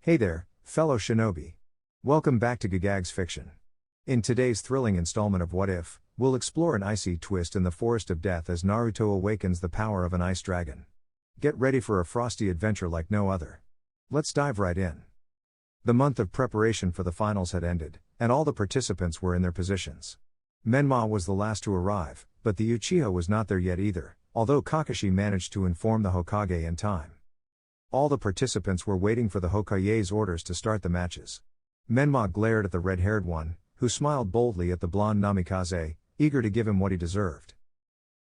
Hey there, fellow shinobi. Welcome back to Gagag's Fiction. In today's thrilling installment of What If, we'll explore an icy twist in the Forest of Death as Naruto awakens the power of an ice dragon. Get ready for a frosty adventure like no other. Let's dive right in. The month of preparation for the finals had ended, and all the participants were in their positions. Menma was the last to arrive, but the Uchiha was not there yet either, although Kakashi managed to inform the Hokage in time. All the participants were waiting for the Hokage's orders to start the matches. Menma glared at the red-haired one, who smiled boldly at the blonde Namikaze, eager to give him what he deserved.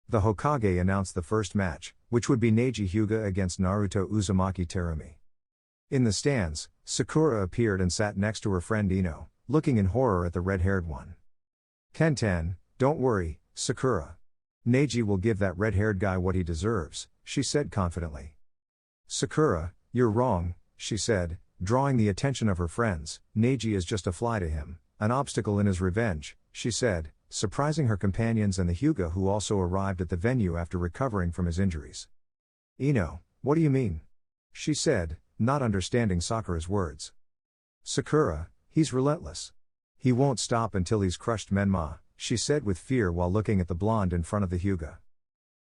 The Hokage announced the first match, which would be Neji Hyuga against Naruto Uzumaki Terumi. In the stands, Sakura appeared and sat next to her friend Ino, looking in horror at the red-haired one. "Kenten, don't worry, Sakura. Neji will give that red-haired guy what he deserves," she said confidently. "Sakura, you're wrong," she said, drawing the attention of her friends. "Neji is just a fly to him, an obstacle in his revenge," she said, surprising her companions and the Hyuga who also arrived at the venue after recovering from his injuries. "Ino, what do you mean?" she said, not understanding Sakura's words. "Sakura, he's relentless. He won't stop until he's crushed Menma," she said with fear while looking at the blonde in front of the Hyuga.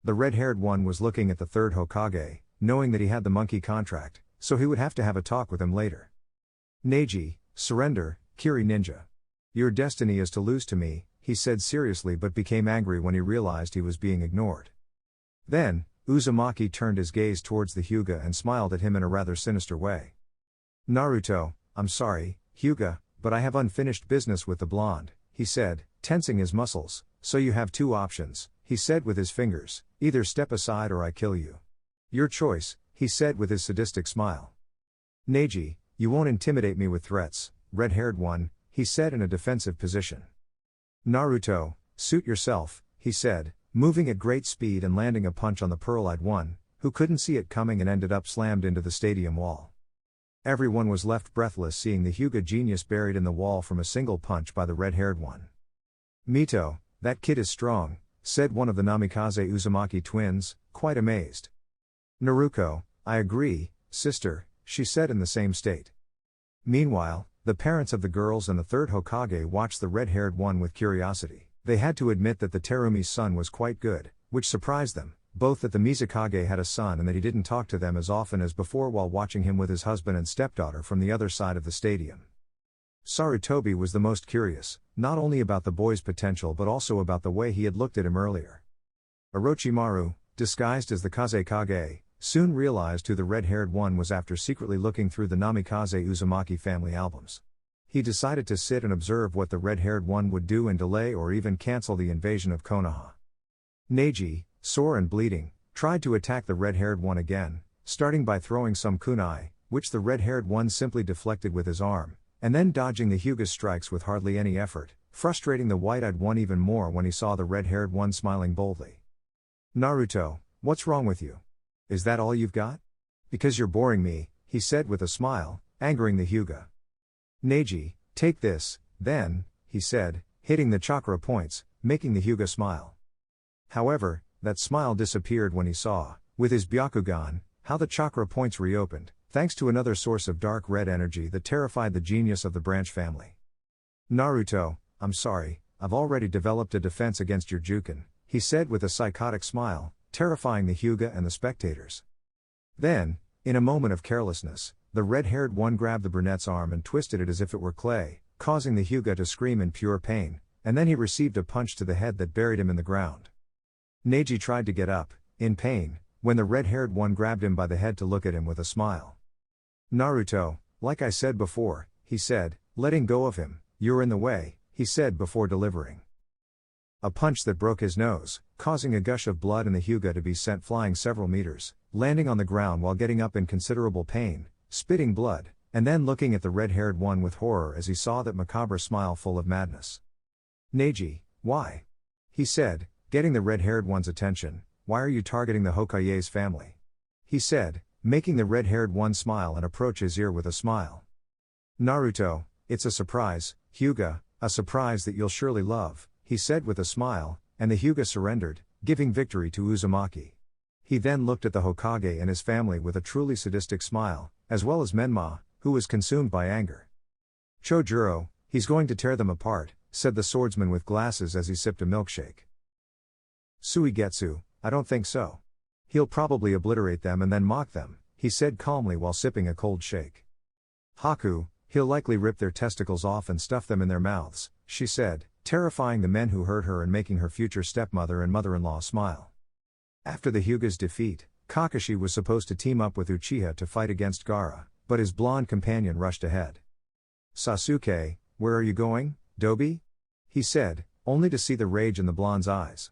The red-haired one was looking at the third Hokage, knowing that he had the monkey contract, so he would have to have a talk with him later. "Neji, surrender, Kiri Ninja. Your destiny is to lose to me," he said seriously but became angry when he realized he was being ignored. Then, Uzumaki turned his gaze towards the Hyuga and smiled at him in a rather sinister way. "Naruto, I'm sorry, Hyuga, but I have unfinished business with the blonde," he said, tensing his muscles. "So you have two options," he said with his fingers, "either step aside or I kill you. Your choice," he said with his sadistic smile. "Neji, you won't intimidate me with threats, red-haired one," he said in a defensive position. "Naruto, suit yourself," he said, moving at great speed and landing a punch on the pearl-eyed one, who couldn't see it coming and ended up slammed into the stadium wall. Everyone was left breathless seeing the Hyuga genius buried in the wall from a single punch by the red-haired one. "Mito, that kid is strong," said one of the Namikaze Uzumaki twins, quite amazed. "Naruto, I agree, sister," she said in the same state. Meanwhile, the parents of the girls and the third Hokage watched the red-haired one with curiosity. They had to admit that the Terumi's son was quite good, which surprised them, both that the Mizukage had a son and that he didn't talk to them as often as before while watching him with his husband and stepdaughter from the other side of the stadium. Sarutobi was the most curious, not only about the boy's potential but also about the way he had looked at him earlier. Orochimaru, disguised as the Kazekage, soon realized who the red-haired one was after secretly looking through the Namikaze Uzumaki family albums. He decided to sit and observe what the red-haired one would do and delay or even cancel the invasion of Konoha. Neji, sore and bleeding, tried to attack the red-haired one again, starting by throwing some kunai, which the red-haired one simply deflected with his arm, and then dodging the Hyuga's strikes with hardly any effort, frustrating the white-eyed one even more when he saw the red-haired one smiling boldly. "Naruto, what's wrong with you? Is that all you've got? Because you're boring me," he said with a smile, angering the Hyuga. "Neji, take this, then," he said, hitting the chakra points, making the Hyuga smile. However, that smile disappeared when he saw, with his Byakugan, how the chakra points reopened, thanks to another source of dark red energy that terrified the genius of the branch family. "Naruto, I'm sorry, I've already developed a defense against your Juken," he said with a psychotic smile, terrifying the Hyuga and the spectators. Then, in a moment of carelessness, the red-haired one grabbed the brunette's arm and twisted it as if it were clay, causing the Hyuga to scream in pure pain, and then he received a punch to the head that buried him in the ground. Neji tried to get up, in pain, when the red-haired one grabbed him by the head to look at him with a smile. "Naruto, like I said before," he said, letting go of him. "You're in the way," he said before delivering a punch that broke his nose, causing a gush of blood and the Hyuga to be sent flying several meters, landing on the ground while getting up in considerable pain, spitting blood, and then looking at the red-haired one with horror as he saw that macabre smile full of madness. "Neji, why?" he said, getting the red-haired one's attention. "Why are you targeting the Hokage's family?" he said, making the red-haired one smile and approach his ear with a smile. "Naruto, it's a surprise, Hyuga, a surprise that you'll surely love," he said with a smile, and the Hyuga surrendered, giving victory to Uzumaki. He then looked at the Hokage and his family with a truly sadistic smile, as well as Menma, who was consumed by anger. Chojuro, he's going to tear them apart, said the swordsman with glasses as he sipped a milkshake. Suigetsu, I don't think so. He'll probably obliterate them and then mock them, he said calmly while sipping a cold shake. Haku, he'll likely rip their testicles off and stuff them in their mouths, she said, terrifying the men who heard her and making her future stepmother and mother-in-law smile. After the Hyuga's defeat, Kakashi was supposed to team up with Uchiha to fight against Gaara, but his blonde companion rushed ahead. Sasuke, where are you going, Dobi? He said, only to see the rage in the blonde's eyes.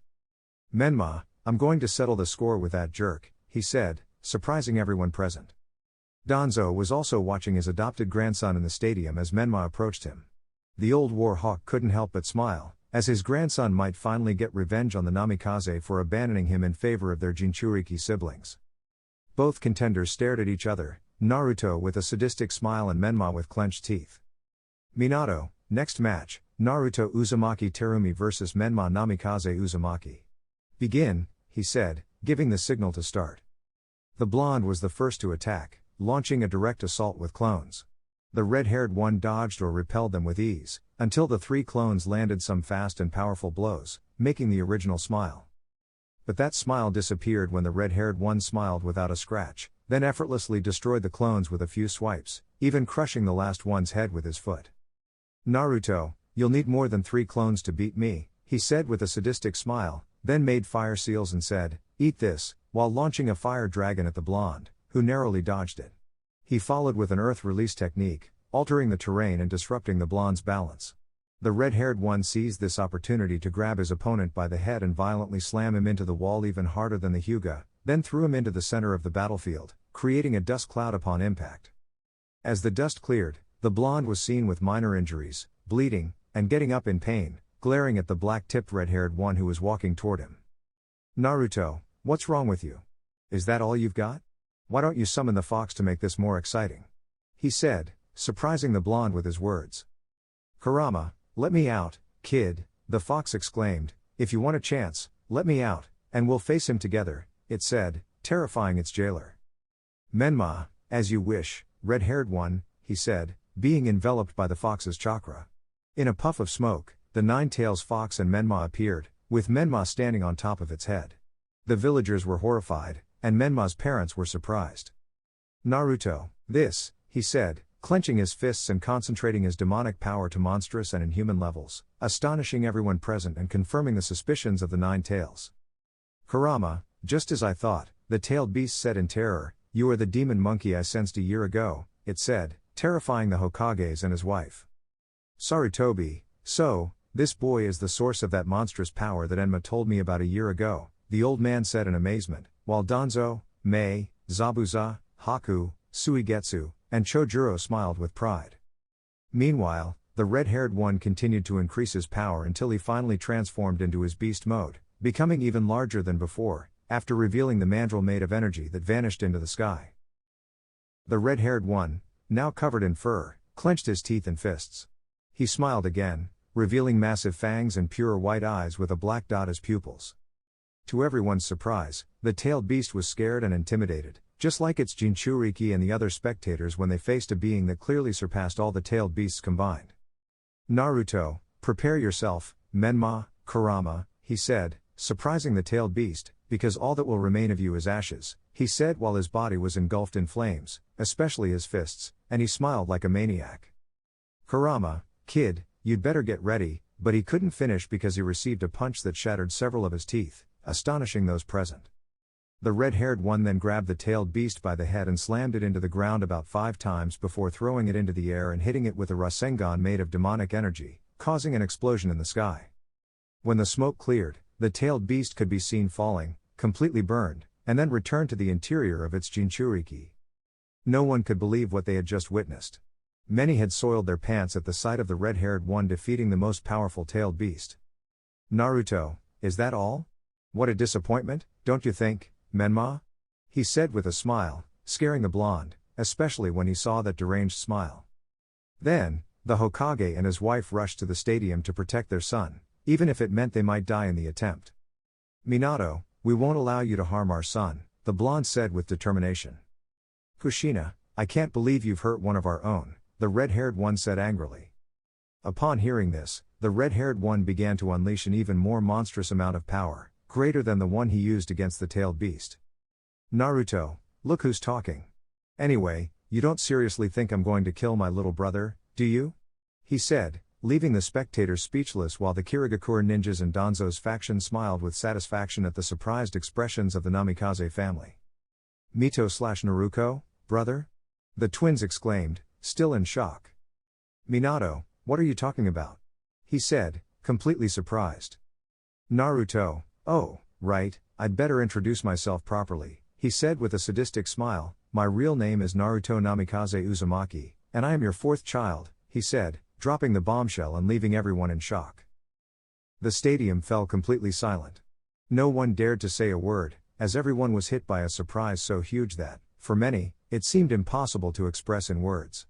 Menma, I'm going to settle the score with that jerk, he said, surprising everyone present. Danzo was also watching his adopted grandson in the stadium as Menma approached him. The old war hawk couldn't help but smile, as his grandson might finally get revenge on the Namikaze for abandoning him in favor of their Jinchuriki siblings. Both contenders stared at each other, Naruto with a sadistic smile and Menma with clenched teeth. Minato, next match, Naruto Uzumaki Terumi vs Menma Namikaze Uzumaki. Begin, he said, giving the signal to start. The blonde was the first to attack, launching a direct assault with clones. The red-haired one dodged or repelled them with ease, until the three clones landed some fast and powerful blows, making the original smile. But that smile disappeared when the red-haired one smiled without a scratch, then effortlessly destroyed the clones with a few swipes, even crushing the last one's head with his foot. Naruto, you'll need more than 3 clones to beat me, he said with a sadistic smile, then made fire seals and said, eat this, while launching a fire dragon at the blonde, who narrowly dodged it. He followed with an earth release technique, altering the terrain and disrupting the blonde's balance. The red-haired one seized this opportunity to grab his opponent by the head and violently slam him into the wall even harder than the Hyuga, then threw him into the center of the battlefield, creating a dust cloud upon impact. As the dust cleared, the blonde was seen with minor injuries, bleeding, and getting up in pain, glaring at the black-tipped red-haired one who was walking toward him. Naruto, what's wrong with you? Is that all you've got? Why don't you summon the fox to make this more exciting? He said, surprising the blonde with his words. Kurama, let me out, kid, the fox exclaimed, if you want a chance, let me out, and we'll face him together, it said, terrifying its jailer. Menma, as you wish, red-haired one, he said, being enveloped by the fox's chakra. In a puff of smoke, the nine-tails fox and Menma appeared, with Menma standing on top of its head. The villagers were horrified, and Menma's parents were surprised. Naruto, this, he said, clenching his fists and concentrating his demonic power to monstrous and inhuman levels, astonishing everyone present and confirming the suspicions of the nine tails. Kurama, just as I thought, the tailed beast said in terror, you are the demon monkey I sensed a year ago, it said, terrifying the Hokages and his wife. Sarutobi, so, this boy is the source of that monstrous power that Enma told me about a year ago, the old man said in amazement, while Danzo, Mei, Zabuza, Haku, Suigetsu, and Chojuro smiled with pride. Meanwhile, the red-haired one continued to increase his power until he finally transformed into his beast mode, becoming even larger than before, after revealing the mandrill made of energy that vanished into the sky. The red-haired one, now covered in fur, clenched his teeth and fists. He smiled again, revealing massive fangs and pure white eyes with a black dot as pupils. To everyone's surprise, the tailed beast was scared and intimidated, just like its Jinchuriki and the other spectators when they faced a being that clearly surpassed all the tailed beasts combined. Naruto, prepare yourself, Menma, Kurama, he said, surprising the tailed beast, because all that will remain of you is ashes, he said while his body was engulfed in flames, especially his fists, and he smiled like a maniac. Kurama, kid, you'd better get ready, but he couldn't finish because he received a punch that shattered several of his teeth, astonishing those present. The red-haired one then grabbed the tailed beast by the head and slammed it into the ground about 5 times before throwing it into the air and hitting it with a Rasengan made of demonic energy, causing an explosion in the sky. When the smoke cleared, the tailed beast could be seen falling, completely burned, and then returned to the interior of its Jinchuriki. No one could believe what they had just witnessed. Many had soiled their pants at the sight of the red-haired one defeating the most powerful tailed beast. Naruto, is that all? What a disappointment, don't you think, Menma? He said with a smile, scaring the blonde, especially when he saw that deranged smile. Then, the Hokage and his wife rushed to the stadium to protect their son, even if it meant they might die in the attempt. Minato, we won't allow you to harm our son, the blonde said with determination. Kushina, I can't believe you've hurt one of our own, the red-haired one said angrily. Upon hearing this, the red-haired one began to unleash an even more monstrous amount of power, greater than the one he used against the tailed beast. Naruto, look who's talking. Anyway, you don't seriously think I'm going to kill my little brother, do you? He said, leaving the spectators speechless while the Kirigakure ninjas and Danzo's faction smiled with satisfaction at the surprised expressions of the Namikaze family. Mito/Naruto, brother? The twins exclaimed, still in shock. Minato, what are you talking about? He said, completely surprised. Naruto, oh, right, I'd better introduce myself properly, he said with a sadistic smile. My real name is Naruto Namikaze Uzumaki, and I am your fourth child, he said, dropping the bombshell and leaving everyone in shock. The stadium fell completely silent. No one dared to say a word, as everyone was hit by a surprise so huge that, for many, it seemed impossible to express in words.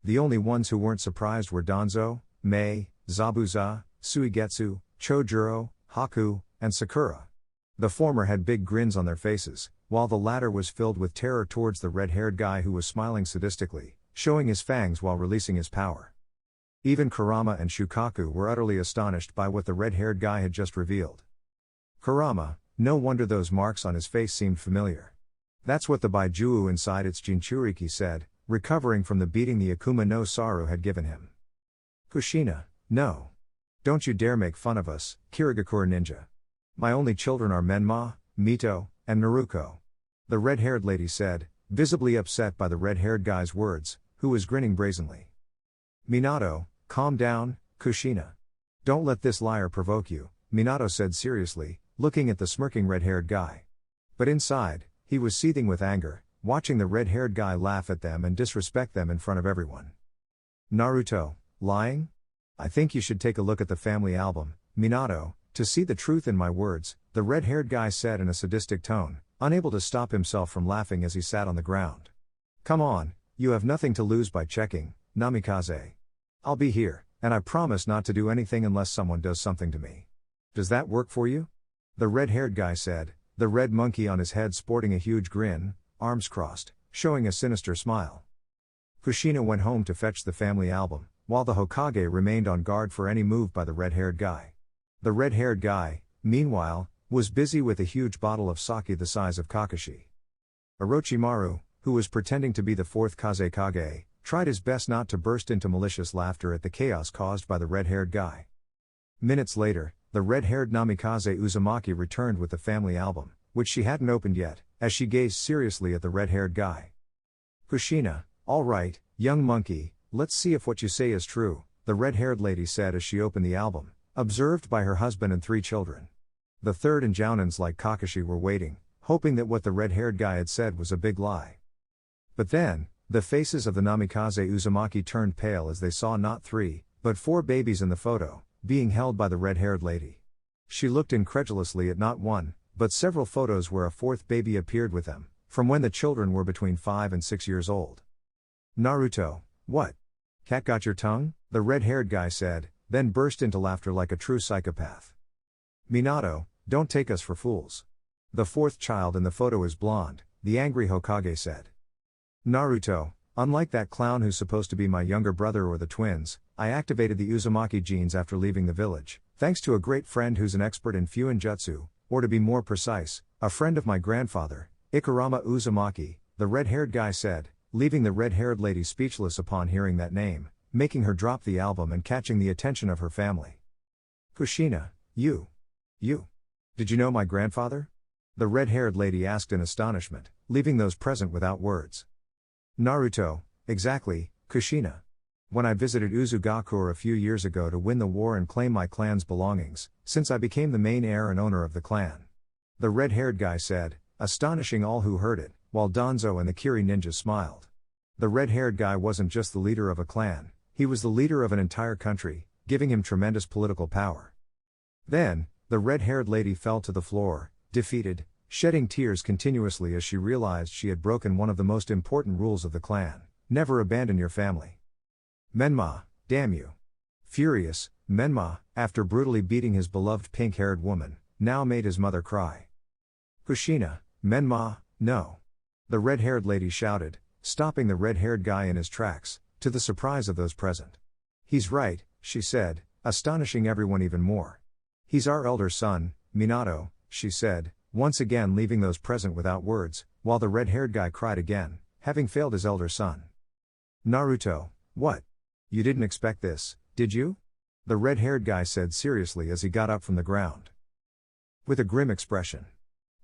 The only ones who weren't surprised were Danzo, Mei, Zabuza, Suigetsu, Chojuro, Haku, and Sakura. The former had big grins on their faces, while the latter was filled with terror towards the red-haired guy who was smiling sadistically, showing his fangs while releasing his power. Even Kurama and Shukaku were utterly astonished by what the red-haired guy had just revealed. Kurama, no wonder those marks on his face seemed familiar. That's what the Baijuo inside its Jinchuriki said, recovering from the beating the Akuma no Saru had given him. Kushina, no. Don't you dare make fun of us, Kirigakure ninja. My only children are Menma, Mito, and Naruko. The red-haired lady said, visibly upset by the red-haired guy's words, who was grinning brazenly. Minato, calm down, Kushina. Don't let this liar provoke you, Minato said seriously, looking at the smirking red-haired guy. But inside, he was seething with anger, watching the red-haired guy laugh at them and disrespect them in front of everyone. Naruto, lying? I think you should take a look at the family album, Minato, to see the truth in my words, the red-haired guy said in a sadistic tone, unable to stop himself from laughing as he sat on the ground. Come on, you have nothing to lose by checking, Namikaze. I'll be here, and I promise not to do anything unless someone does something to me. Does that work for you? The red-haired guy said, the red monkey on his head sporting a huge grin, arms crossed, showing a sinister smile. Kushina went home to fetch the family album, while the Hokage remained on guard for any move by the red-haired guy. The red-haired guy, meanwhile, was busy with a huge bottle of sake the size of Kakashi. Orochimaru, who was pretending to be the fourth Kazekage, tried his best not to burst into malicious laughter at the chaos caused by the red-haired guy. Minutes later, the red-haired Namikaze Uzumaki returned with the family album, which she hadn't opened yet, as she gazed seriously at the red-haired guy. Kushina, all right, young monkey, let's see if what you say is true, the red-haired lady said as she opened the album, observed by her husband and 3 children. The third and Jounins like Kakashi were waiting, hoping that what the red-haired guy had said was a big lie. But then, the faces of the Namikaze Uzumaki turned pale as they saw not 3, but 4 babies in the photo, being held by the red-haired lady. She looked incredulously at not 1, but several photos where a 4th baby appeared with them, from when the children were between 5 and 6 years old. Naruto, what? Cat got your tongue? The red-haired guy said, then burst into laughter like a true psychopath. Minato, don't take us for fools. The 4th child in the photo is blonde, the angry Hokage said. Naruto, unlike that clown who's supposed to be my younger brother or the twins, I activated the Uzumaki genes after leaving the village, thanks to a great friend who's an expert in Fuinjutsu, or to be more precise, a friend of my grandfather, Ikarama Uzumaki, the red-haired guy said, leaving the red-haired lady speechless upon hearing that name, making her drop the album and catching the attention of her family. Kushina, you. Did you know my grandfather? The red-haired lady asked in astonishment, leaving those present without words. Naruto, exactly, Kushina. When I visited Uzugakure a few years ago to win the war and claim my clan's belongings, since I became the main heir and owner of the clan. The red-haired guy said, astonishing all who heard it, while Danzo and the Kiri ninjas smiled. The red-haired guy wasn't just the leader of a clan, he was the leader of an entire country, giving him tremendous political power. Then, the red-haired lady fell to the floor, defeated, shedding tears continuously as she realized she had broken one of the most important rules of the clan: never abandon your family. Menma, damn you. Furious, Menma, after brutally beating his beloved pink-haired woman, now made his mother cry. Kushina, Menma, no. The red-haired lady shouted, stopping the red-haired guy in his tracks, to the surprise of those present. "He's right," she said, astonishing everyone even more. "He's our elder son, Minato," she said, once again leaving those present without words, while the red-haired guy cried again, having failed his elder son. "Naruto, what? You didn't expect this, did you?" the red-haired guy said seriously as he got up from the ground. With a grim expression.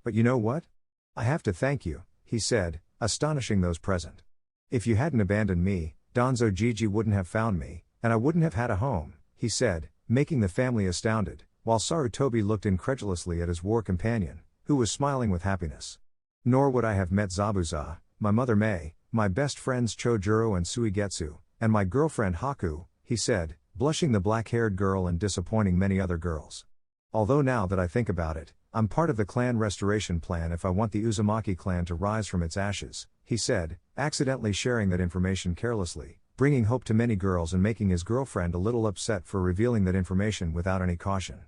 "But you know what? I have to thank you," he said, astonishing those present. "If you hadn't abandoned me, Danzo Gigi wouldn't have found me, and I wouldn't have had a home," he said, making the family astounded, while Sarutobi looked incredulously at his war companion, who was smiling with happiness. "Nor would I have met Zabuza, my mother Mei, my best friends Chojuro and Suigetsu, and my girlfriend Haku," he said, blushing the black-haired girl and disappointing many other girls. "Although now that I think about it, I'm part of the clan restoration plan if I want the Uzumaki clan to rise from its ashes," he said, accidentally sharing that information carelessly, bringing hope to many girls and making his girlfriend a little upset for revealing that information without any caution.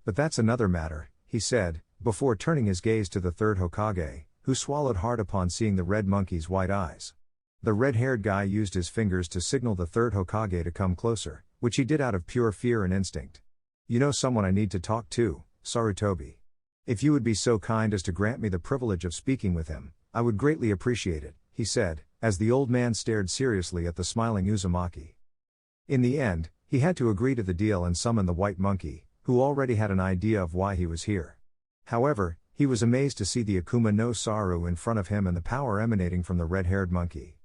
"But that's another matter," he said, before turning his gaze to the third Hokage, who swallowed hard upon seeing the red monkey's white eyes. The red-haired guy used his fingers to signal the third Hokage to come closer, which he did out of pure fear and instinct. "You know someone I need to talk to, Sarutobi. If you would be so kind as to grant me the privilege of speaking with him, I would greatly appreciate it," he said, as the old man stared seriously at the smiling Uzumaki. In the end, he had to agree to the deal and summon the white monkey, who already had an idea of why he was here. However, he was amazed to see the Akuma no Saru in front of him and the power emanating from the red-haired monkey.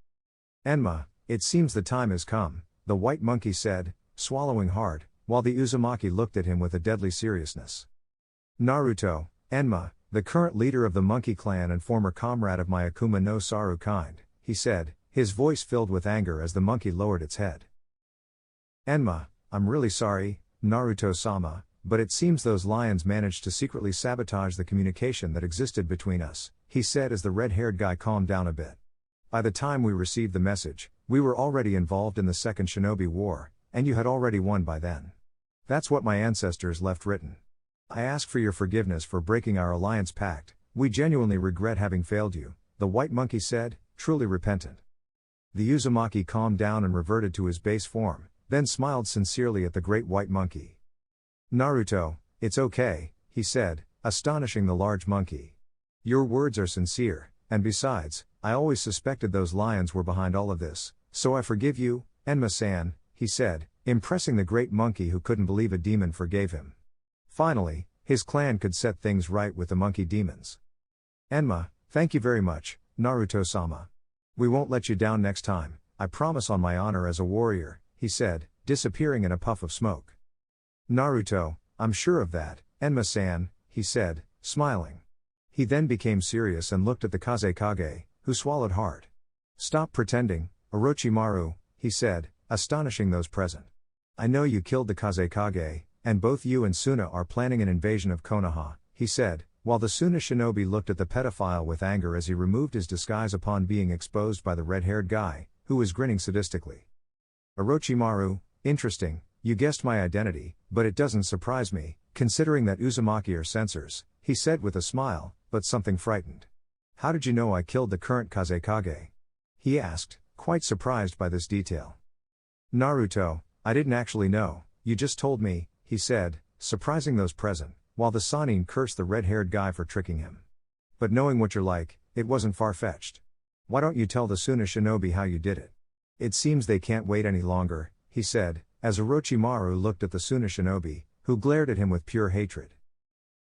"Enma, it seems the time has come," the white monkey said, swallowing hard, while the Uzumaki looked at him with a deadly seriousness. "Naruto, Enma, the current leader of the monkey clan and former comrade of my Akuma no Saru kind," he said, his voice filled with anger as the monkey lowered its head. "Enma, I'm really sorry, Naruto-sama, but it seems those lions managed to secretly sabotage the communication that existed between us," he said as the red-haired guy calmed down a bit. "By the time we received the message, we were already involved in the Second Shinobi War, and you had already won by then. That's what my ancestors left written. I ask for your forgiveness for breaking our alliance pact. We genuinely regret having failed you," the white monkey said, truly repentant. The Uzumaki calmed down and reverted to his base form, then smiled sincerely at the great white monkey. "Naruto, it's okay," he said, astonishing the large monkey. "Your words are sincere, and besides, I always suspected those lions were behind all of this, so I forgive you, Enma-san," he said, impressing the great monkey who couldn't believe a demon forgave him. Finally, his clan could set things right with the monkey demons. "Enma, thank you very much, Naruto-sama. We won't let you down next time, I promise on my honor as a warrior," he said, disappearing in a puff of smoke. "Naruto, I'm sure of that, Enma-san," he said, smiling. He then became serious and looked at the Kazekage, who swallowed hard. "Stop pretending, Orochimaru," he said, astonishing those present. "I know you killed the Kazekage, and both you and Suna are planning an invasion of Konoha," he said, while the Suna shinobi looked at the pedophile with anger as he removed his disguise upon being exposed by the red-haired guy, who was grinning sadistically. "Orochimaru, interesting, you guessed my identity, but it doesn't surprise me, considering that Uzumaki are censors," he said with a smile, but something frightened. "How did you know I killed the current Kazekage?" he asked, quite surprised by this detail. "Naruto, I didn't actually know, you just told me," he said, surprising those present, while the Sannin cursed the red-haired guy for tricking him. "But knowing what you're like, it wasn't far-fetched. Why don't you tell the Suna shinobi how you did it? It seems they can't wait any longer," he said, as Orochimaru looked at the Suna shinobi, who glared at him with pure hatred.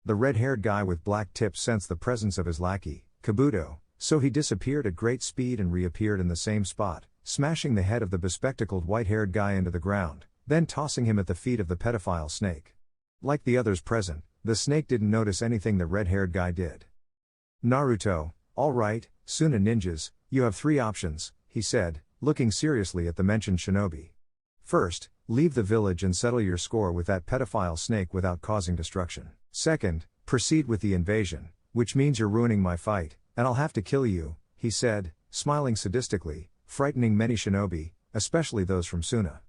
The red-haired guy with black tips sensed the presence of his lackey, Kabuto, so he disappeared at great speed and reappeared in the same spot, smashing the head of the bespectacled white-haired guy into the ground, then tossing him at the feet of the pedophile snake. Like the others present, the snake didn't notice anything the red-haired guy did. "Naruto, all right, Suna ninjas, you have 3 options," he said, looking seriously at the mentioned shinobi. "First, leave the village and settle your score with that pedophile snake without causing destruction. Second, proceed with the invasion, which means you're ruining my fight, and I'll have to kill you," he said, smiling sadistically, frightening many shinobi, especially those from Suna.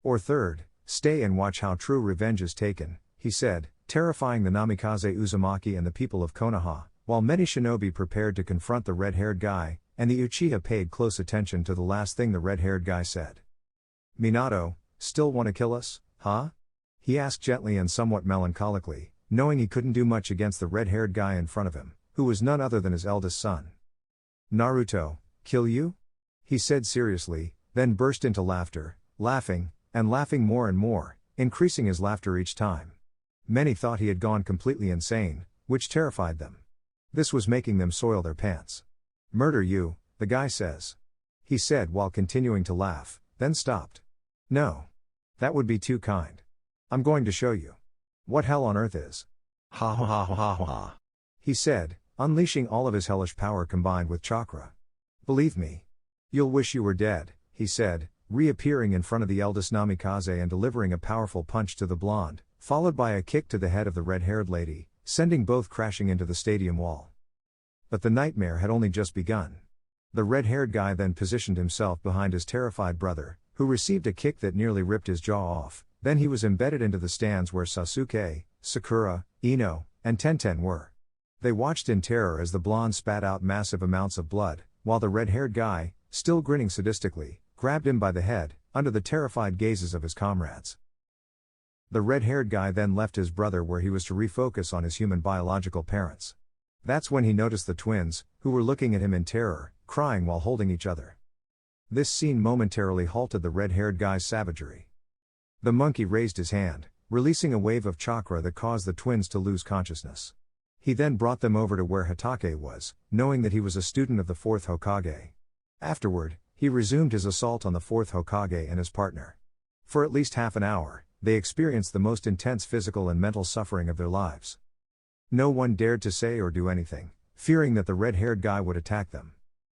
"Or third, stay and watch how true revenge is taken," he said, terrifying the Namikaze Uzumaki and the people of Konoha, while many shinobi prepared to confront the red-haired guy, and the Uchiha paid close attention to the last thing the red-haired guy said. "Minato, still want to kill us, huh?" he asked gently and somewhat melancholically, knowing he couldn't do much against the red-haired guy in front of him, who was none other than his eldest son. "Naruto, kill you?" he said seriously, then burst into laughter, laughing more and more, increasing his laughter each time. Many thought he had gone completely insane, which terrified them. This was making them soil their pants. "Murder you," the guy says. He said while continuing to laugh, then stopped. "No. That would be too kind. I'm going to show you what hell on earth is." "Ha ha ha ha ha ha," he said, unleashing all of his hellish power combined with chakra. "Believe me. You'll wish you were dead," he said, reappearing in front of the eldest Namikaze and delivering a powerful punch to the blonde, followed by a kick to the head of the red-haired lady, sending both crashing into the stadium wall. But the nightmare had only just begun. The red-haired guy then positioned himself behind his terrified brother, who received a kick that nearly ripped his jaw off. Then he was embedded into the stands where Sasuke, Sakura, Ino, and Tenten were. They watched in terror as the blonde spat out massive amounts of blood, while the red-haired guy, still grinning sadistically, grabbed him by the head, under the terrified gazes of his comrades. The red-haired guy then left his brother where he was to refocus on his human biological parents. That's when he noticed the twins, who were looking at him in terror, crying while holding each other. This scene momentarily halted the red-haired guy's savagery. The monkey raised his hand, releasing a wave of chakra that caused the twins to lose consciousness. He then brought them over to where Hatake was, knowing that he was a student of the fourth Hokage. Afterward, he resumed his assault on the fourth Hokage and his partner. For at least half an hour, they experienced the most intense physical and mental suffering of their lives. No one dared to say or do anything, fearing that the red-haired guy would attack them.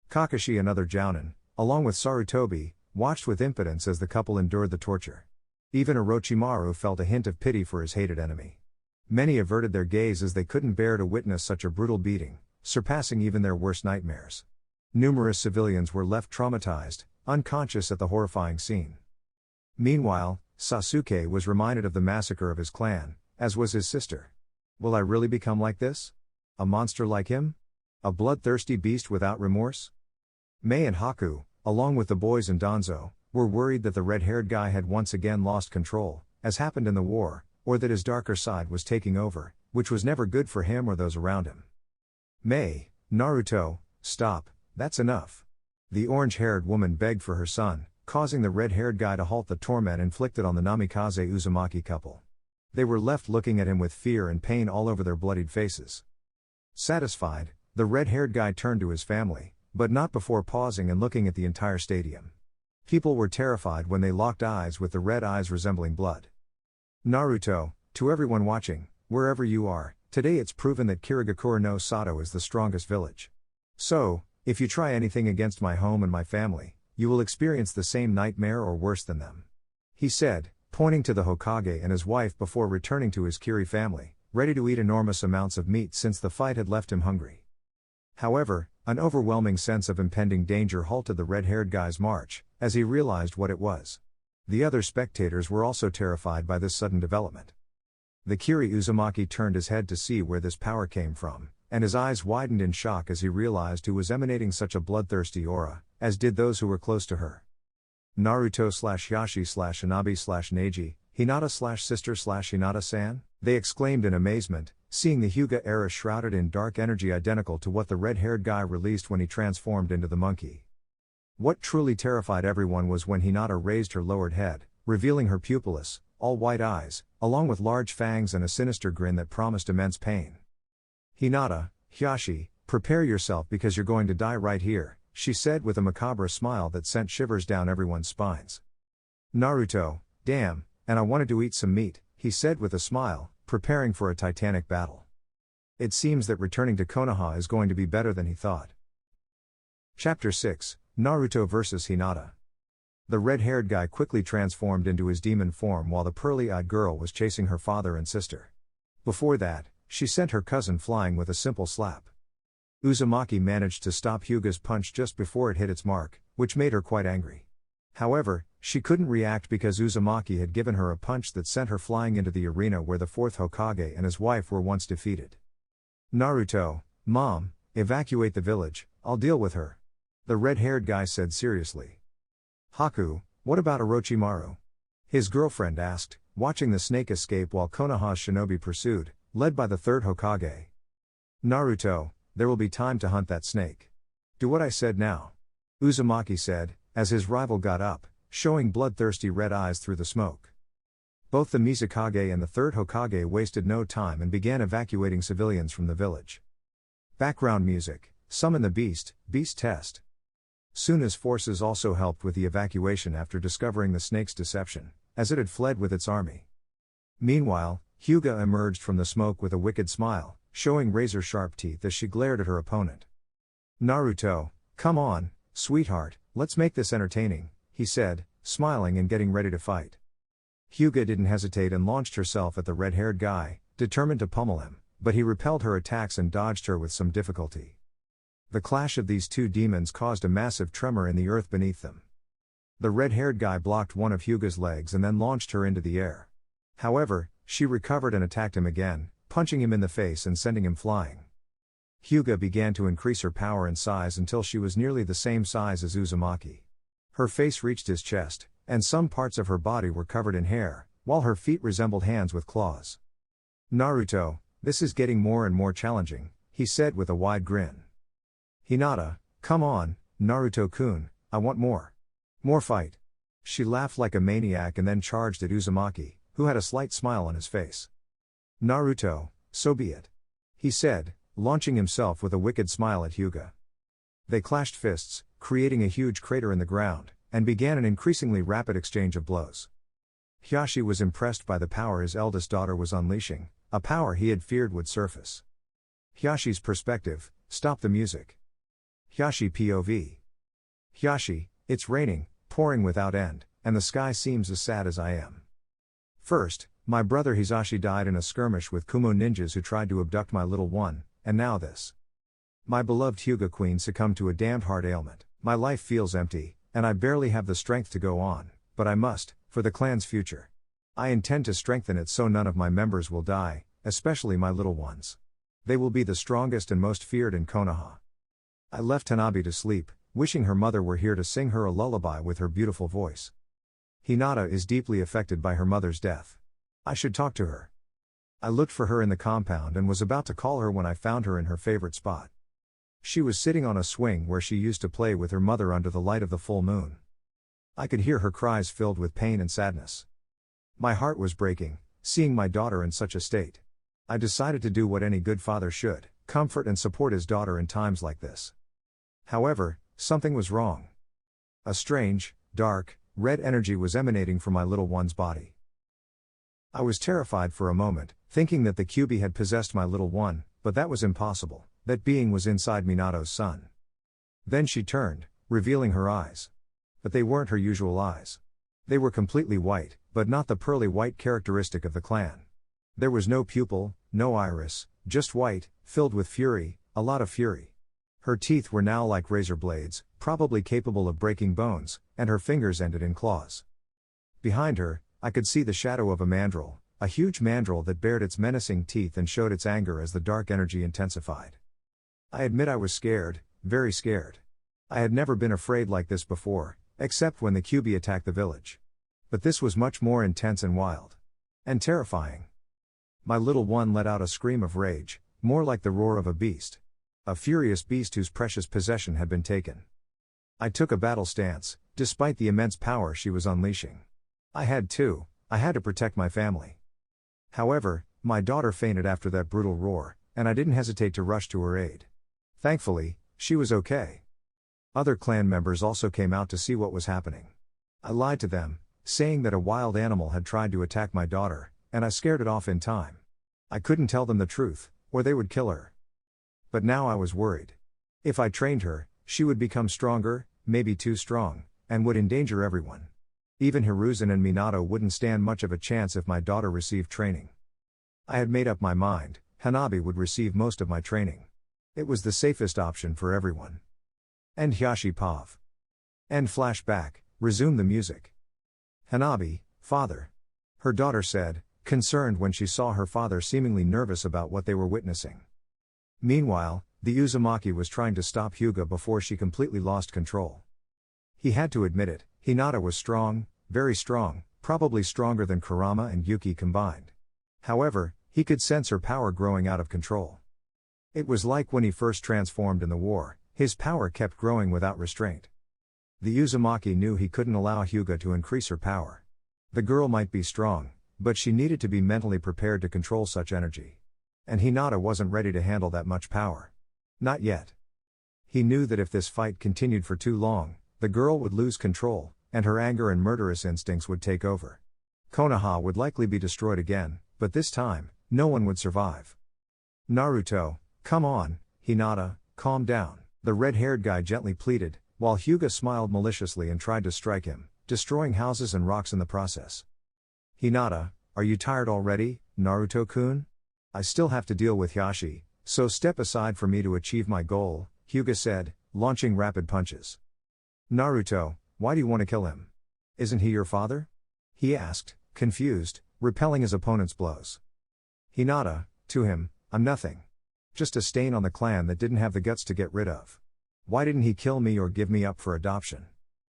Kakashi and other Jounin, along with Sarutobi, watched with impotence as the couple endured the torture. Even Orochimaru felt a hint of pity for his hated enemy. Many averted their gaze as they couldn't bear to witness such a brutal beating, surpassing even their worst nightmares. Numerous civilians were left traumatized, unconscious at the horrifying scene. Meanwhile, Sasuke was reminded of the massacre of his clan, as was his sister. Will I really become like this? A monster like him? A bloodthirsty beast without remorse? Mei and Haku, along with the boys and Danzo, were worried that the red-haired guy had once again lost control, as happened in the war, or that his darker side was taking over, which was never good for him or those around him. "Mei, Naruto, stop, that's enough." The orange-haired woman begged for her son, causing the red-haired guy to halt the torment inflicted on the Namikaze Uzumaki couple. They were left looking at him with fear and pain all over their bloodied faces. Satisfied, the red-haired guy turned to his family, but not before pausing and looking at the entire stadium. People were terrified when they locked eyes with the red eyes resembling blood. "Naruto, to everyone watching, wherever you are, today it's proven that Kirigakure no Sato is the strongest village. So, if you try anything against my home and my family, you will experience the same nightmare or worse than them," he said, pointing to the Hokage and his wife before returning to his Kiri family, ready to eat enormous amounts of meat since the fight had left him hungry. However, an overwhelming sense of impending danger halted the red-haired guy's march, as he realized what it was. The other spectators were also terrified by this sudden development. The Kiri Uzumaki turned his head to see where this power came from, and his eyes widened in shock as he realized who was emanating such a bloodthirsty aura, as did those who were close to her. "Naruto/Yashi/Hanabi/Neji, Hinata/sister/Hinata-san?" they exclaimed in amazement, seeing the Hyuga era shrouded in dark energy identical to what the red-haired guy released when he transformed into the monkey. What truly terrified everyone was when Hinata raised her lowered head, revealing her pupilless, all-white eyes, along with large fangs and a sinister grin that promised immense pain. "Hinata, Hyashi, prepare yourself because you're going to die right here," she said with a macabre smile that sent shivers down everyone's spines. "Naruto, damn, and I wanted to eat some meat," he said with a smile, preparing for a titanic battle. It seems that returning to Konoha is going to be better than he thought. Chapter 6, Naruto vs. Hinata. The red-haired guy quickly transformed into his demon form while the pearly-eyed girl was chasing her father and sister. Before that, she sent her cousin flying with a simple slap. Uzumaki managed to stop Hyuga's punch just before it hit its mark, which made her quite angry. However, she couldn't react because Uzumaki had given her a punch that sent her flying into the arena where the fourth Hokage and his wife were once defeated. "Naruto, Mom, evacuate the village, I'll deal with her," The red-haired guy said seriously. Haku, what about Orochimaru? His girlfriend asked, watching the snake escape while Konoha's shinobi pursued, led by the third Hokage. Naruto, there will be time to hunt that snake. Do what I said now. Uzumaki said, as his rival got up, showing bloodthirsty red eyes through the smoke. Both the Mizukage and the third Hokage wasted no time and began evacuating civilians from the village. Background music, Summon the Beast, Beast Test. Suna's forces also helped with the evacuation after discovering the snake's deception, as it had fled with its army. Meanwhile, Hyuga emerged from the smoke with a wicked smile, showing razor-sharp teeth as she glared at her opponent. Naruto, come on, sweetheart, let's make this entertaining, he said, smiling and getting ready to fight. Hyuga didn't hesitate and launched herself at the red-haired guy, determined to pummel him, but he repelled her attacks and dodged her with some difficulty. The clash of these two demons caused a massive tremor in the earth beneath them. The red-haired guy blocked one of Hyuga's legs and then launched her into the air. However, she recovered and attacked him again, punching him in the face and sending him flying. Hyuga began to increase her power and size until she was nearly the same size as Uzumaki. Her face reached his chest, and some parts of her body were covered in hair, while her feet resembled hands with claws. Naruto, this is getting more and more challenging, he said with a wide grin. Hinata, come on, Naruto-kun, I want more. More fight. She laughed like a maniac and then charged at Uzumaki, who had a slight smile on his face. Naruto, so be it. He said, launching himself with a wicked smile at Hyuga. They clashed fists, creating a huge crater in the ground, and began an increasingly rapid exchange of blows. Hyashi was impressed by the power his eldest daughter was unleashing, a power he had feared would surface. Hyashi's perspective, stop the music. Hyashi POV. Hyashi, it's raining, pouring without end, and the sky seems as sad as I am. First, my brother Hisashi died in a skirmish with Kumo ninjas who tried to abduct my little one, and now this. My beloved Hyuga queen succumbed to a damned heart ailment, my life feels empty, and I barely have the strength to go on, but I must, for the clan's future. I intend to strengthen it so none of my members will die, especially my little ones. They will be the strongest and most feared in Konoha. I left Hanabi to sleep, wishing her mother were here to sing her a lullaby with her beautiful voice. Hinata is deeply affected by her mother's death. I should talk to her. I looked for her in the compound and was about to call her when I found her in her favorite spot. She was sitting on a swing where she used to play with her mother under the light of the full moon. I could hear her cries filled with pain and sadness. My heart was breaking, seeing my daughter in such a state. I decided to do what any good father should, comfort and support his daughter in times like this. However, something was wrong. A strange, dark, red energy was emanating from my little one's body. I was terrified for a moment, thinking that the Kyuubi had possessed my little one, but that was impossible, that being was inside Minato's son. Then she turned, revealing her eyes. But they weren't her usual eyes. They were completely white, but not the pearly white characteristic of the clan. There was no pupil, no iris, just white, filled with fury, a lot of fury. Her teeth were now like razor blades, probably capable of breaking bones, and her fingers ended in claws. Behind her, I could see the shadow of a mandrill, a huge mandrill that bared its menacing teeth and showed its anger as the dark energy intensified. I admit I was scared, very scared. I had never been afraid like this before, except when the Kyuubi attacked the village. But this was much more intense and wild. And terrifying. My little one let out a scream of rage, more like the roar of a beast. A furious beast whose precious possession had been taken. I took a battle stance, despite the immense power she was unleashing. I had to protect my family. However, my daughter fainted after that brutal roar, and I didn't hesitate to rush to her aid. Thankfully, she was okay. Other clan members also came out to see what was happening. I lied to them, saying that a wild animal had tried to attack my daughter, and I scared it off in time. I couldn't tell them the truth, or they would kill her. But now I was worried. If I trained her, she would become stronger, maybe too strong, and would endanger everyone. Even Hiruzen and Minato wouldn't stand much of a chance if my daughter received training. I had made up my mind, Hanabi would receive most of my training. It was the safest option for everyone. End Hyashi Pav. End flashback, resume the music. Hanabi, father. Her daughter said, concerned when she saw her father seemingly nervous about what they were witnessing. Meanwhile, the Uzumaki was trying to stop Hyuga before she completely lost control. He had to admit it, Hinata was strong, very strong, probably stronger than Kurama and Yuki combined. However, he could sense her power growing out of control. It was like when he first transformed in the war, his power kept growing without restraint. The Uzumaki knew he couldn't allow Hyuga to increase her power. The girl might be strong, but she needed to be mentally prepared to control such energy. And Hinata wasn't ready to handle that much power. Not yet. He knew that if this fight continued for too long, the girl would lose control, and her anger and murderous instincts would take over. Konoha would likely be destroyed again, but this time, no one would survive. Naruto, come on, Hinata, calm down, the red-haired guy gently pleaded, while Hyuga smiled maliciously and tried to strike him, destroying houses and rocks in the process. Hinata, are you tired already, Naruto-kun? I still have to deal with Hiashi, so step aside for me to achieve my goal, Hyuga said, launching rapid punches. Naruto, why do you want to kill him? Isn't he your father? He asked, confused, repelling his opponent's blows. Hinata, to him, I'm nothing. Just a stain on the clan that didn't have the guts to get rid of. Why didn't he kill me or give me up for adoption?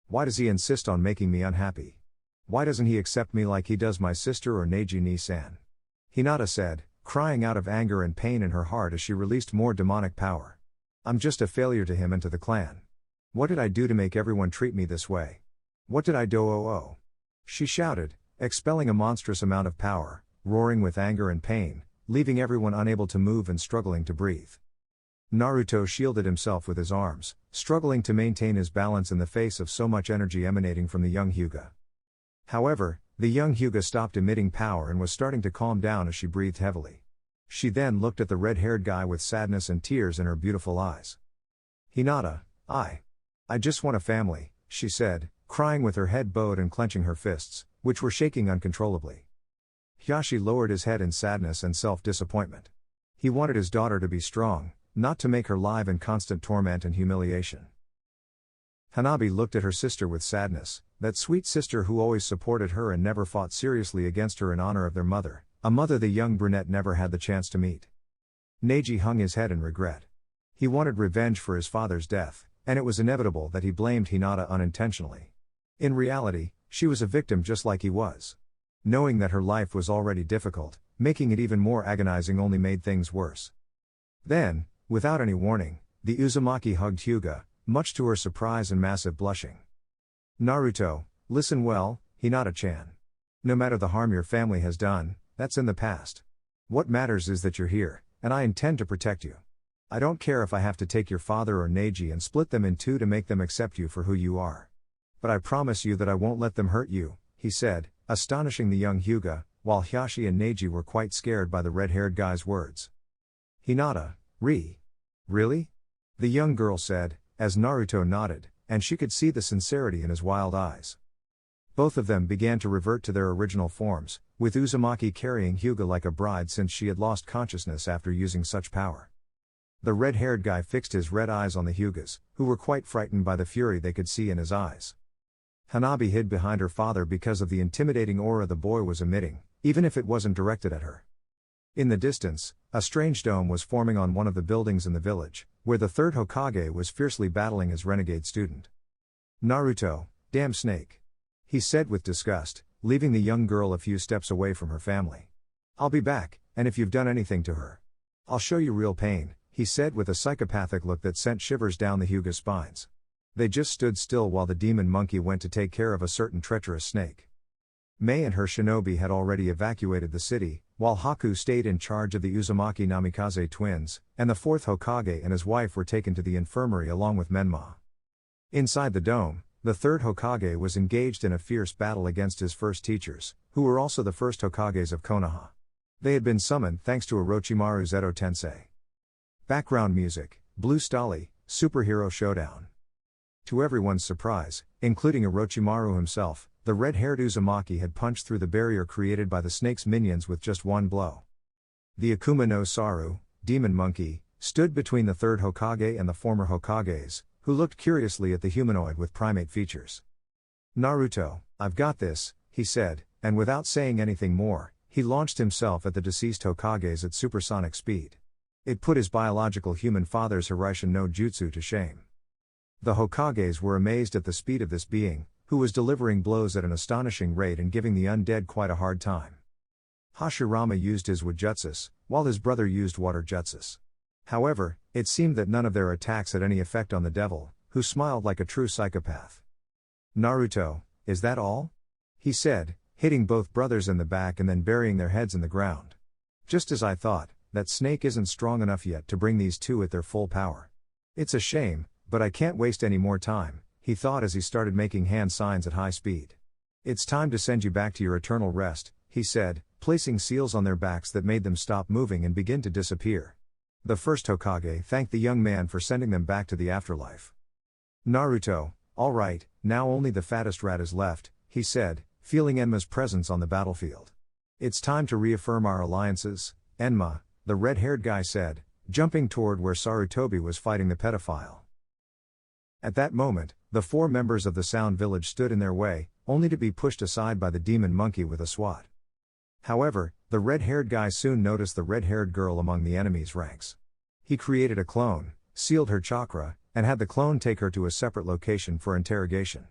Why does he insist on making me unhappy? Why doesn't he accept me like he does my sister or Neji-ni-san? Hinata said, crying out of anger and pain in her heart as she released more demonic power. I'm just a failure to him and to the clan. What did I do to make everyone treat me this way? What did I do? She shouted, expelling a monstrous amount of power, roaring with anger and pain, leaving everyone unable to move and struggling to breathe. Naruto shielded himself with his arms, struggling to maintain his balance in the face of so much energy emanating from the young Hyuga. However, the young Hyuga stopped emitting power and was starting to calm down as she breathed heavily. She then looked at the red-haired guy with sadness and tears in her beautiful eyes. Hinata, I just want a family, she said, crying with her head bowed and clenching her fists, which were shaking uncontrollably. Hiashi lowered his head in sadness and self-disappointment. He wanted his daughter to be strong, not to make her live in constant torment and humiliation. Hanabi looked at her sister with sadness, that sweet sister who always supported her and never fought seriously against her in honor of their mother, a mother the young brunette never had the chance to meet. Neji hung his head in regret. He wanted revenge for his father's death, and it was inevitable that he blamed Hinata unintentionally. In reality, she was a victim just like he was. Knowing that her life was already difficult, making it even more agonizing only made things worse. Then, without any warning, the Uzumaki hugged Hyuga, much to her surprise and massive blushing. Naruto, listen well, Hinata-chan. No matter the harm your family has done, that's in the past. What matters is that you're here, and I intend to protect you. I don't care if I have to take your father or Neji and split them in two to make them accept you for who you are. But I promise you that I won't let them hurt you, he said, astonishing the young Hyuga, while Hiashi and Neji were quite scared by the red-haired guy's words. Hinata, really? The young girl said, as Naruto nodded, and she could see the sincerity in his wild eyes. Both of them began to revert to their original forms, with Uzumaki carrying Hyuga like a bride since she had lost consciousness after using such power. The red-haired guy fixed his red eyes on the Hyugas, who were quite frightened by the fury they could see in his eyes. Hanabi hid behind her father because of the intimidating aura the boy was emitting, even if it wasn't directed at her. In the distance, a strange dome was forming on one of the buildings in the village, where the third Hokage was fiercely battling his renegade student. Naruto, damn snake. He said with disgust, leaving the young girl a few steps away from her family. I'll be back, and if you've done anything to her, I'll show you real pain, he said with a psychopathic look that sent shivers down the Hyuga's spines. They just stood still while the demon monkey went to take care of a certain treacherous snake. Mei and her shinobi had already evacuated the city, while Haku stayed in charge of the Uzumaki Namikaze twins, and the fourth Hokage and his wife were taken to the infirmary along with Menma. Inside the dome, the third Hokage was engaged in a fierce battle against his first teachers, who were also the first Hokages of Konoha. They had been summoned thanks to Orochimaru Zeto Tensei. Background music, Blue Stali, Superhero Showdown. To everyone's surprise, including Orochimaru himself, the red-haired Uzumaki had punched through the barrier created by the snake's minions with just one blow. The Akuma no Saru, demon monkey, stood between the third Hokage and the former Hokages, who looked curiously at the humanoid with primate features. Naruto, I've got this, he said, and without saying anything more, he launched himself at the deceased Hokages at supersonic speed. It put his biological human father's Hiraishin no Jutsu to shame. The Hokages were amazed at the speed of this being, who was delivering blows at an astonishing rate and giving the undead quite a hard time. Hashirama used his Wujutsus, while his brother used Water Jutsus. However, it seemed that none of their attacks had any effect on the devil, who smiled like a true psychopath. "Naruto, is that all?" he said, hitting both brothers in the back and then burying their heads in the ground. "Just as I thought, that snake isn't strong enough yet to bring these two at their full power. It's a shame, but I can't waste any more time," he thought as he started making hand signs at high speed. "It's time to send you back to your eternal rest," he said, placing seals on their backs that made them stop moving and begin to disappear. The first Hokage thanked the young man for sending them back to the afterlife. "Naruto, all right, now only the fattest rat is left," he said, feeling Enma's presence on the battlefield. "It's time to reaffirm our alliances, Enma," the red-haired guy said, jumping toward where Sarutobi was fighting the pedophile. At that moment, the 4 members of the Sound Village stood in their way, only to be pushed aside by the demon monkey with a swat. However, the red-haired guy soon noticed the red-haired girl among the enemy's ranks. He created a clone, sealed her chakra, and had the clone take her to a separate location for interrogation.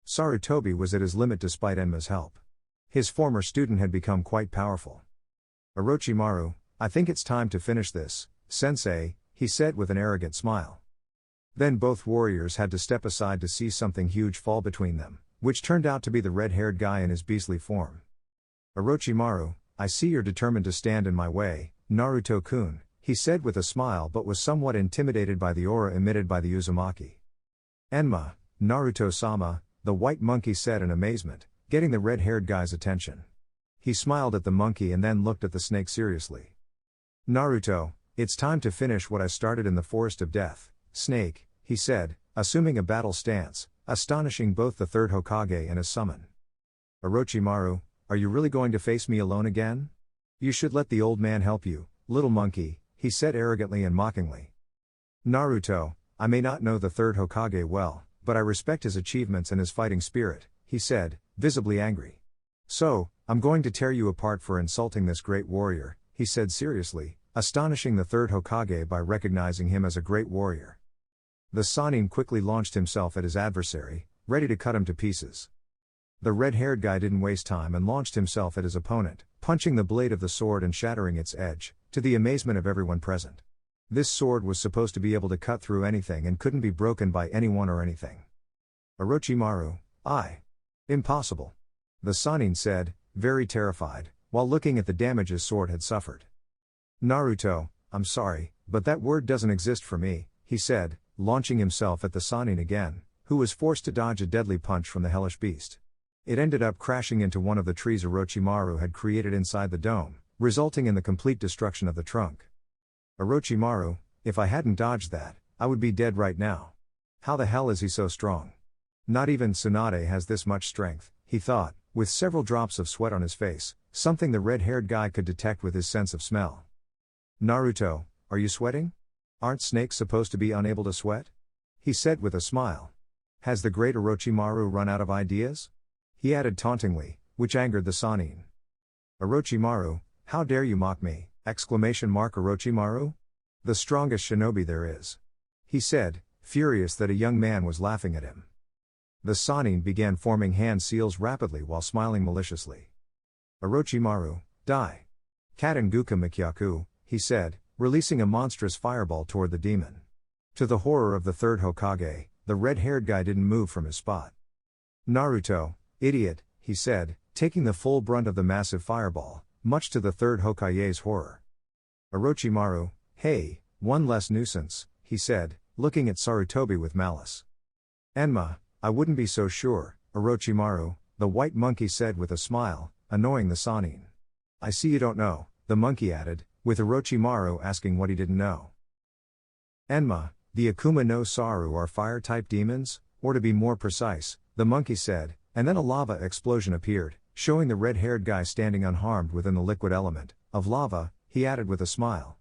Sarutobi was at his limit despite Enma's help. His former student had become quite powerful. "Orochimaru, I think it's time to finish this, sensei," he said with an arrogant smile. Then both warriors had to step aside to see something huge fall between them, which turned out to be the red-haired guy in his beastly form. "Orochimaru, I see you're determined to stand in my way, Naruto-kun," he said with a smile but was somewhat intimidated by the aura emitted by the Uzumaki. "Enma, Naruto-sama," the white monkey said in amazement, getting the red-haired guy's attention. He smiled at the monkey and then looked at the snake seriously. "Naruto, it's time to finish what I started in the Forest of Death, Snake," he said, assuming a battle stance, astonishing both the third Hokage and his summon. "Orochimaru, are you really going to face me alone again? You should let the old man help you, little monkey," he said arrogantly and mockingly. "Naruto, I may not know the third Hokage well, but I respect his achievements and his fighting spirit," he said, visibly angry. "So, I'm going to tear you apart for insulting this great warrior," he said seriously, astonishing the third Hokage by recognizing him as a great warrior. The Sannin quickly launched himself at his adversary, ready to cut him to pieces. The red-haired guy didn't waste time and launched himself at his opponent, punching the blade of the sword and shattering its edge, to the amazement of everyone present. This sword was supposed to be able to cut through anything and couldn't be broken by anyone or anything. "Orochimaru, impossible," the Sannin said, very terrified, while looking at the damage his sword had suffered. "Naruto, I'm sorry, but that word doesn't exist for me," he said, launching himself at the Sannin again, who was forced to dodge a deadly punch from the hellish beast. It ended up crashing into one of the trees Orochimaru had created inside the dome, resulting in the complete destruction of the trunk. "Orochimaru, if I hadn't dodged that, I would be dead right now. How the hell is he so strong? Not even Tsunade has this much strength," he thought, with several drops of sweat on his face, something the red-haired guy could detect with his sense of smell. "Naruto, are you sweating? Aren't snakes supposed to be unable to sweat?" he said with a smile. "Has the great Orochimaru run out of ideas?" he added tauntingly, which angered the Sannin. "Orochimaru, how dare you mock me, ! Orochimaru? The strongest shinobi there is," he said, furious that a young man was laughing at him. The Sannin began forming hand seals rapidly while smiling maliciously. "Orochimaru, die! Katenguka Mikyaku," he said, releasing a monstrous fireball toward the demon. To the horror of the third Hokage, the red-haired guy didn't move from his spot. "Naruto, idiot," he said, taking the full brunt of the massive fireball, much to the third Hokage's horror. "Orochimaru, hey, one less nuisance," he said, looking at Sarutobi with malice. "Enma, I wouldn't be so sure, Orochimaru," the white monkey said with a smile, annoying the Sannin. "I see you don't know," the monkey added, with Orochimaru asking what he didn't know. "Enma, the Akuma no Saru are fire-type demons, or to be more precise," the monkey said, and then a lava explosion appeared, showing the red-haired guy standing unharmed within the liquid element of lava, he added with a smile.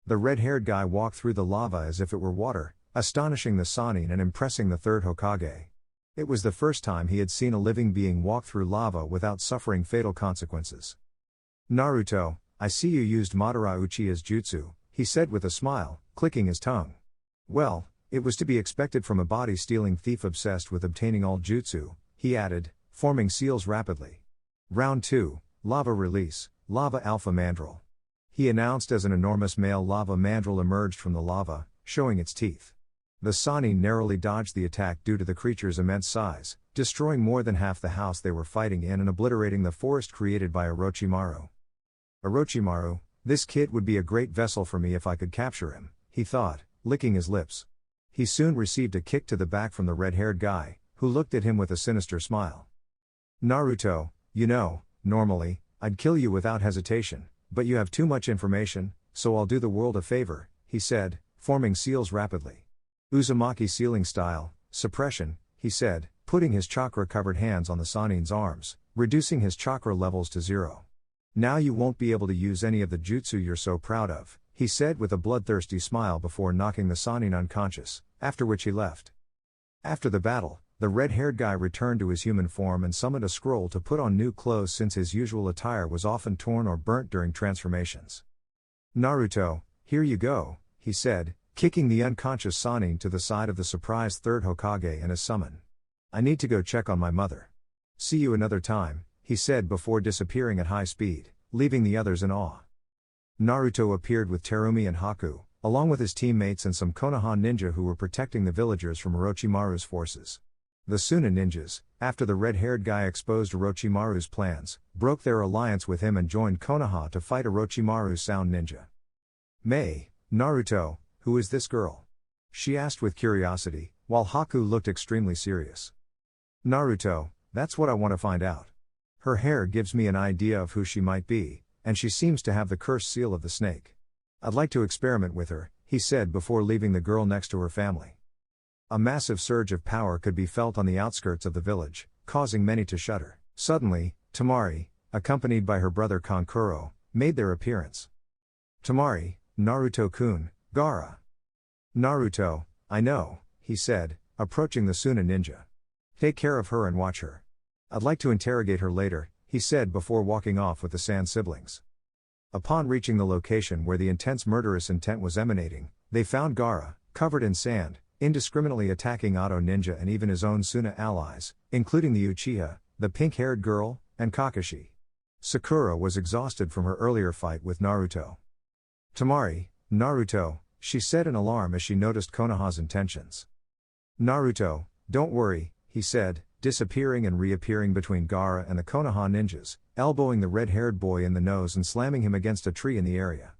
The red-haired guy walked through the lava as if it were water, astonishing the Sannin and impressing the third Hokage. It was the first time he had seen a living being walk through lava without suffering fatal consequences. "Naruto, I see you used Madara Uchiha's jutsu," he said with a smile, clicking his tongue. Well, it was to be expected from a body-stealing thief obsessed with obtaining all jutsu, he added, forming seals rapidly. Round 2, Lava Release, Lava Alpha Mandrill. He announced as an enormous male lava mandrill emerged from the lava, showing its teeth. The Sannin narrowly dodged the attack due to the creature's immense size, destroying more than half the house they were fighting in and obliterating the forest created by Orochimaru. Orochimaru, this kid would be a great vessel for me if I could capture him, he thought, licking his lips. He soon received a kick to the back from the red-haired guy, who looked at him with a sinister smile. Naruto, you know, normally, I'd kill you without hesitation, but you have too much information, so I'll do the world a favor, he said, forming seals rapidly. Uzumaki sealing style, suppression, he said, putting his chakra-covered hands on the Sannin's arms, reducing his chakra levels to 0. Now you won't be able to use any of the jutsu you're so proud of, he said with a bloodthirsty smile before knocking the Sannin unconscious, after which he left. After the battle, the red-haired guy returned to his human form and summoned a scroll to put on new clothes since his usual attire was often torn or burnt during transformations. Naruto, here you go, he said, kicking the unconscious Sannin to the side of the surprised third Hokage and his summon. I need to go check on my mother. See you another time, he said before disappearing at high speed, leaving the others in awe. Naruto appeared with Terumi and Haku, along with his teammates and some Konoha ninja who were protecting the villagers from Orochimaru's forces. The Suna ninjas, after the red-haired guy exposed Orochimaru's plans, broke their alliance with him and joined Konoha to fight Orochimaru's sound ninja. Naruto, who is this girl? She asked with curiosity, while Haku looked extremely serious. Naruto, that's what I want to find out. Her hair gives me an idea of who she might be, and she seems to have the cursed seal of the snake. I'd like to experiment with her, he said before leaving the girl next to her family. A massive surge of power could be felt on the outskirts of the village, causing many to shudder. Suddenly, Temari, accompanied by her brother Kankuro, made their appearance. Temari, Naruto-kun, Gaara. Naruto, I know, he said, approaching the Suna ninja. Take care of her and watch her. I'd like to interrogate her later, he said before walking off with the Sand siblings. Upon reaching the location where the intense murderous intent was emanating, they found Gaara, covered in sand, indiscriminately attacking Ado Ninja and even his own Suna allies, including the Uchiha, the pink-haired girl, and Kakashi. Sakura was exhausted from her earlier fight with Naruto. Temari, Naruto, she said in alarm as she noticed Konoha's intentions. Naruto, don't worry, he said, disappearing and reappearing between Gaara and the Konoha ninjas, elbowing the red-haired boy in the nose and slamming him against a tree in the area.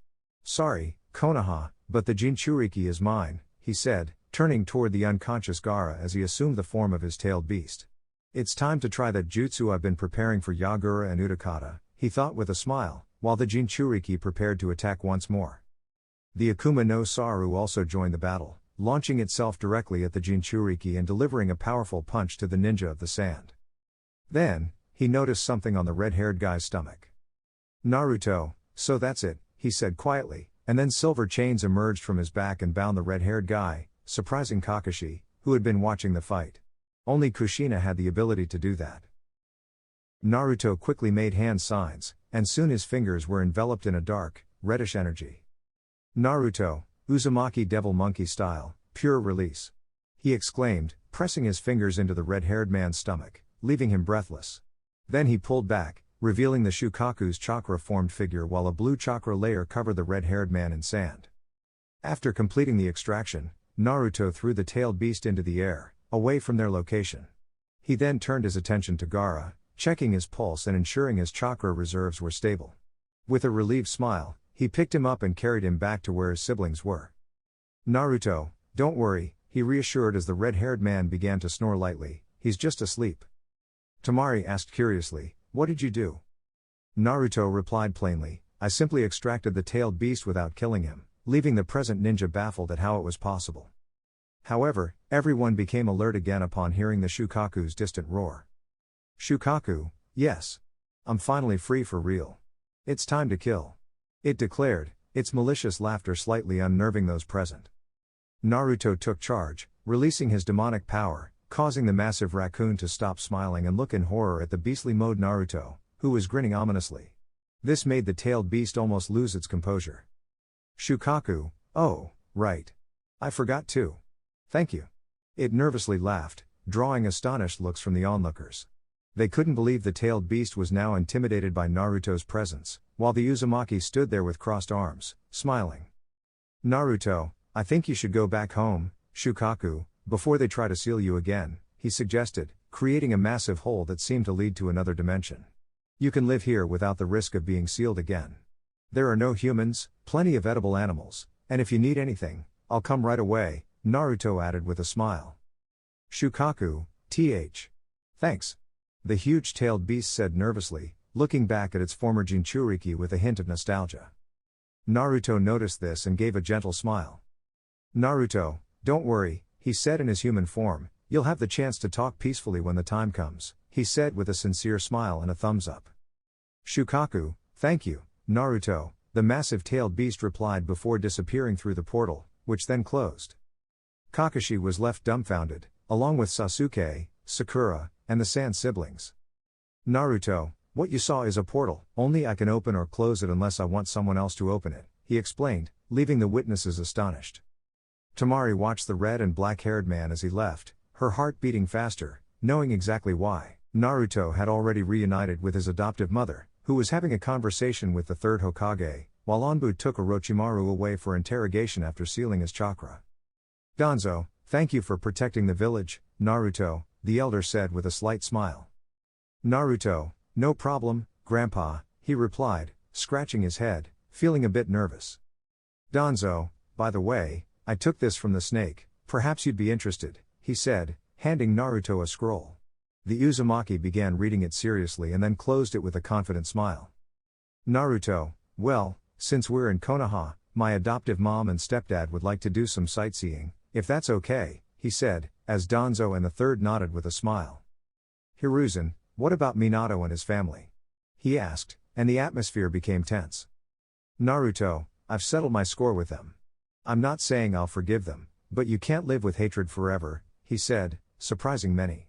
Sorry, Konoha, but the Jinchuriki is mine, he said, turning toward the unconscious Gaara as he assumed the form of his tailed beast. It's time to try that jutsu I've been preparing for Yagura and Utakata, he thought with a smile, while the Jinchuriki prepared to attack once more. The Akuma no Saru also joined the battle, launching itself directly at the Jinchuriki and delivering a powerful punch to the ninja of the sand. Then, he noticed something on the red-haired guy's stomach. Naruto, so that's it, he said quietly, and then silver chains emerged from his back and bound the red-haired guy, surprising Kakashi, who had been watching the fight. Only Kushina had the ability to do that. Naruto quickly made hand signs, and soon his fingers were enveloped in a dark, reddish energy. Naruto, Uzumaki devil monkey style, pure release. He exclaimed, pressing his fingers into the red-haired man's stomach, leaving him breathless. Then he pulled back, revealing the Shukaku's chakra-formed figure while a blue chakra layer covered the red-haired man in sand. After completing the extraction, Naruto threw the tailed beast into the air, away from their location. He then turned his attention to Gaara, checking his pulse and ensuring his chakra reserves were stable. With a relieved smile, he picked him up and carried him back to where his siblings were. Naruto, don't worry, he reassured as the red-haired man began to snore lightly, he's just asleep. Temari asked curiously, what did you do? Naruto replied plainly, I simply extracted the tailed beast without killing him, leaving the present ninja baffled at how it was possible. However, everyone became alert again upon hearing the Shukaku's distant roar. Shukaku, yes. I'm finally free for real. It's time to kill. It declared, its malicious laughter slightly unnerving those present. Naruto took charge, releasing his demonic power, causing the massive raccoon to stop smiling and look in horror at the beastly mode Naruto, who was grinning ominously. This made the tailed beast almost lose its composure. Shukaku, oh, right. I forgot too. Thank you. It nervously laughed, drawing astonished looks from the onlookers. They couldn't believe the tailed beast was now intimidated by Naruto's presence, while the Uzumaki stood there with crossed arms, smiling. Naruto, I think you should go back home, Shukaku, before they try to seal you again, he suggested, creating a massive hole that seemed to lead to another dimension. You can live here without the risk of being sealed again. There are no humans, plenty of edible animals, and if you need anything, I'll come right away, Naruto added with a smile. Shukaku, thanks. The huge-tailed beast said nervously, looking back at its former Jinchuriki with a hint of nostalgia. Naruto noticed this and gave a gentle smile. Naruto, don't worry, he said in his human form, you'll have the chance to talk peacefully when the time comes, he said with a sincere smile and a thumbs up. Shukaku, thank you, Naruto, the massive-tailed beast replied before disappearing through the portal, which then closed. Kakashi was left dumbfounded, along with Sasuke, Sakura, and the Sand siblings. Naruto, what you saw is a portal, only I can open or close it unless I want someone else to open it, he explained, leaving the witnesses astonished. Tamari watched the red and black-haired man as he left, her heart beating faster, knowing exactly why. Naruto had already reunited with his adoptive mother, who was having a conversation with the third Hokage, while Anbu took Orochimaru away for interrogation after sealing his chakra. Danzo, thank you for protecting the village, Naruto, the elder said with a slight smile. Naruto, no problem, Grandpa, he replied, scratching his head, feeling a bit nervous. Danzo, by the way, I took this from the snake, perhaps you'd be interested, he said, handing Naruto a scroll. The Uzumaki began reading it seriously and then closed it with a confident smile. Naruto, well, since we're in Konoha, my adoptive mom and stepdad would like to do some sightseeing, if that's okay, he said, as Danzo and the third nodded with a smile. Hiruzen, what about Minato and his family? He asked, and the atmosphere became tense. Naruto, I've settled my score with them. I'm not saying I'll forgive them, but you can't live with hatred forever, he said, surprising many.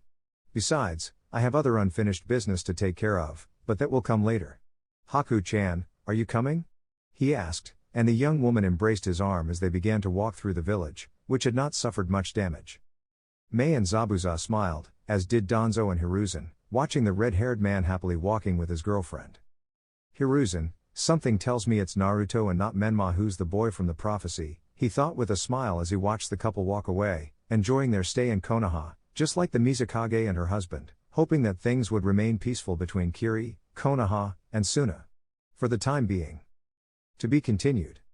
Besides, I have other unfinished business to take care of, but that will come later. Haku-chan, are you coming? He asked, and the young woman embraced his arm as they began to walk through the village, which had not suffered much damage. Mei and Zabuza smiled, as did Danzo and Hiruzen, watching the red-haired man happily walking with his girlfriend. Hiruzen, something tells me it's Naruto and not Menma who's the boy from the prophecy, he thought with a smile as he watched the couple walk away, enjoying their stay in Konoha, just like the Mizukage and her husband, hoping that things would remain peaceful between Kiri, Konoha, and Suna. For the time being. To be continued.